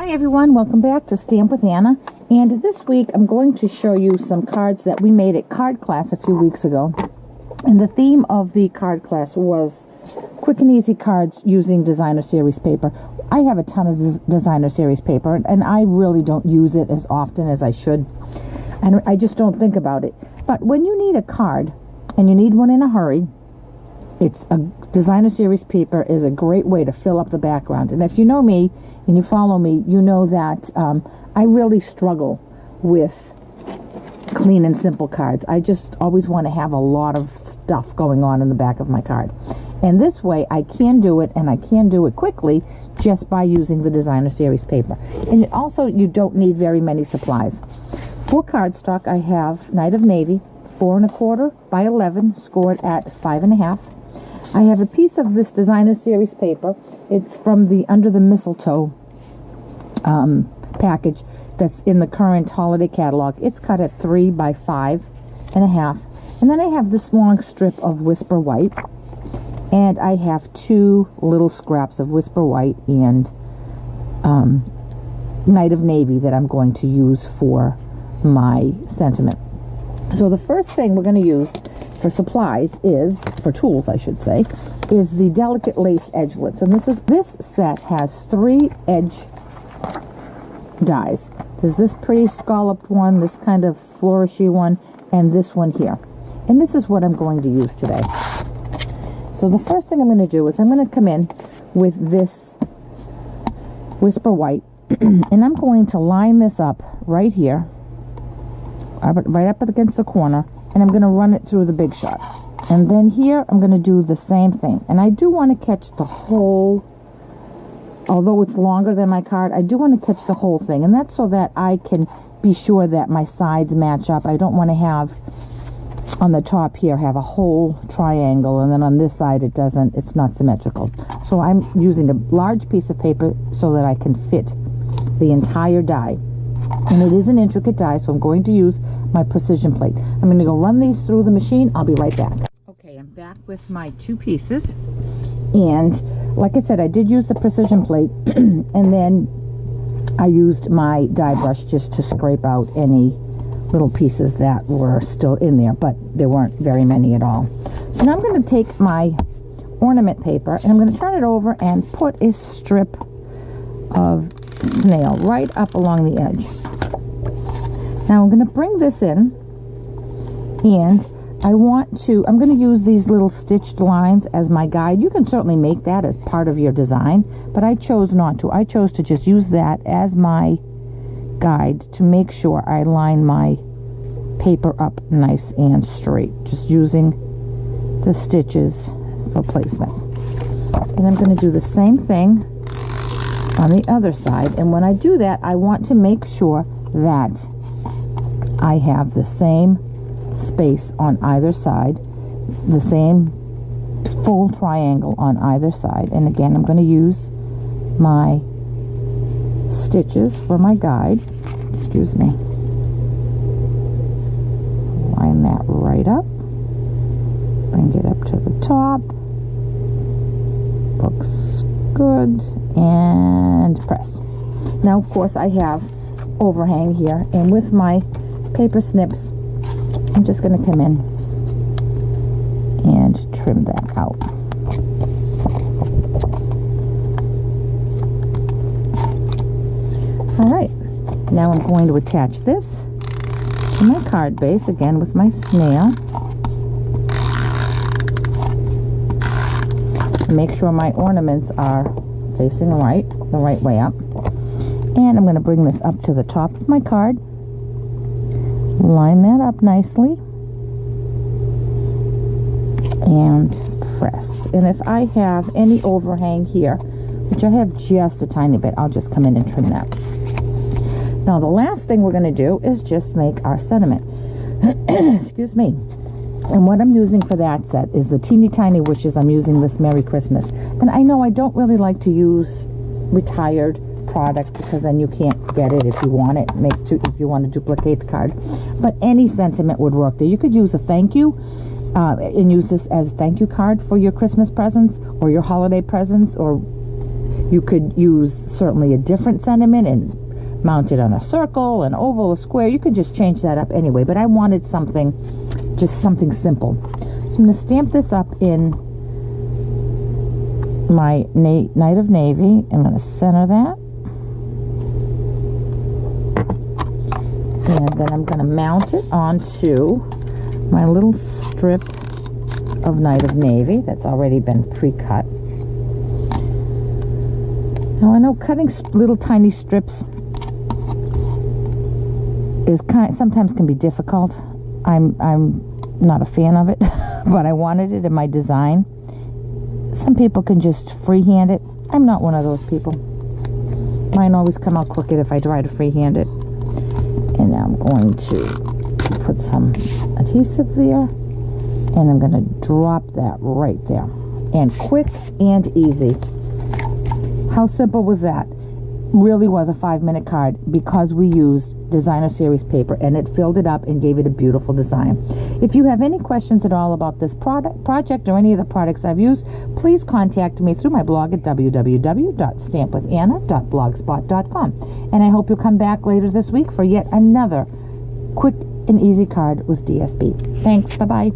Hi everyone, welcome back to Stamp with Anna, and this week I'm going to show you some cards that we made at card class a few weeks ago. And the theme of the card class was quick and easy cards using designer series paper. I have a ton of designer series paper and I really don't use it as often as I should, and I just don't think about it. But when you need a card and you need one in a hurry, designer series paper is a great way to fill up the background. And if you know me and you follow me, you know that I really struggle with clean and simple cards. I just always want to have a lot of stuff going on in the back of my card. And this way I can do it, and I can do it quickly just by using the designer series paper. And also, you don't need very many supplies. For cardstock, I have Night of Navy, 4 1/4 by 11, scored at 5 1/2. I have a piece of this designer series paper. It's from the Under the Mistletoe package that's in the current holiday catalog. It's cut at 3 by 5 1/2. And then I have this long strip of Whisper White. And I have 2 little scraps of Whisper White and Night of Navy that I'm going to use for my sentiment. So the first thing we're going to use for supplies is, for tools I should say, is the Delicate Lace Edgelits. And this set has 3 edge dies. There's this pretty scalloped one, this kind of flourishy one, and this one here. And this is what I'm going to use today. So the first thing I'm going to do is I'm going to come in with this Whisper White, and I'm going to line this up right here, right up against the corner, and I'm going to run it through the Big Shot. And then here I'm going to do the same thing. And I do want to catch the whole, although it's longer than my card, I do want to catch the whole thing. And that's so that I can be sure that my sides match up. I don't want to have, on the top here, have a whole triangle, and then on this side it doesn't, it's not symmetrical. So I'm using a large piece of paper so that I can fit the entire die. And it is an intricate die, so I'm going to use my precision plate. I'm going to go run these through the machine. I'll be right back. Okay, I'm back with my 2 pieces. And like I said, I did use the precision plate, and then I used my die brush just to scrape out any little pieces that were still in there, but there weren't very many at all. So now I'm going to take my ornament paper and I'm going to turn it over and put a strip of snail right up along the edge. Now I'm going to bring this in, and I'm going to use these little stitched lines as my guide. You can certainly make that as part of your design, but I chose not to. I chose to just use that as my guide to make sure I line my paper up nice and straight, just using the stitches for placement. And I'm going to do the same thing on the other side, and when I do that, I want to make sure that I have the same space on either side, the same full triangle on either side. And again, I'm going to use my stitches for my guide. Excuse me. Line that right up, bring it up to the top, looks good, and press. Now of course I have overhang here, and with my paper snips I'm just going to come in and trim that out. Alright, now I'm going to attach this to my card base, again with my snail. Make sure my ornaments are facing the right way up. And I'm going to bring this up to the top of my card. Line that up nicely. And press. And if I have any overhang here, which I have just a tiny bit, I'll just come in and trim that. Now the last thing we're going to do is just make our sentiment. Excuse me. And what I'm using for that set is the Teeny Tiny Wishes. I'm using this Merry Christmas. And I know I don't really like to use retired product because then you can't get it if you want it, if you want to duplicate the card. But any sentiment would work there. You could use a thank you and use this as a thank you card for your Christmas presents or your holiday presents, or You could use certainly a different sentiment and mount it on a circle, an oval, a square. You could just change that up anyway, but I wanted something, just something simple. So I'm going to stamp this up in my Night of Navy. I'm going to center that. And then I'm going to mount it onto my little strip of Night of Navy that's already been pre-cut. Now I know cutting little tiny strips is sometimes can be difficult. I'm not a fan of it, but I wanted it in my design. Some people can just freehand it. I'm not one of those people. Mine always come out crooked if I try to freehand it. And now I'm going to put some adhesive there, and I'm going to drop that right there. And quick and easy. How simple was that? Really was a 5-minute card because we used designer series paper, and it filled it up and gave it a beautiful design. If you have any questions at all about this project or any of the products I've used, please contact me through my blog at www.stampwithanna.blogspot.com. And I hope you'll come back later this week for yet another quick and easy card with DSP. Thanks. Bye-bye.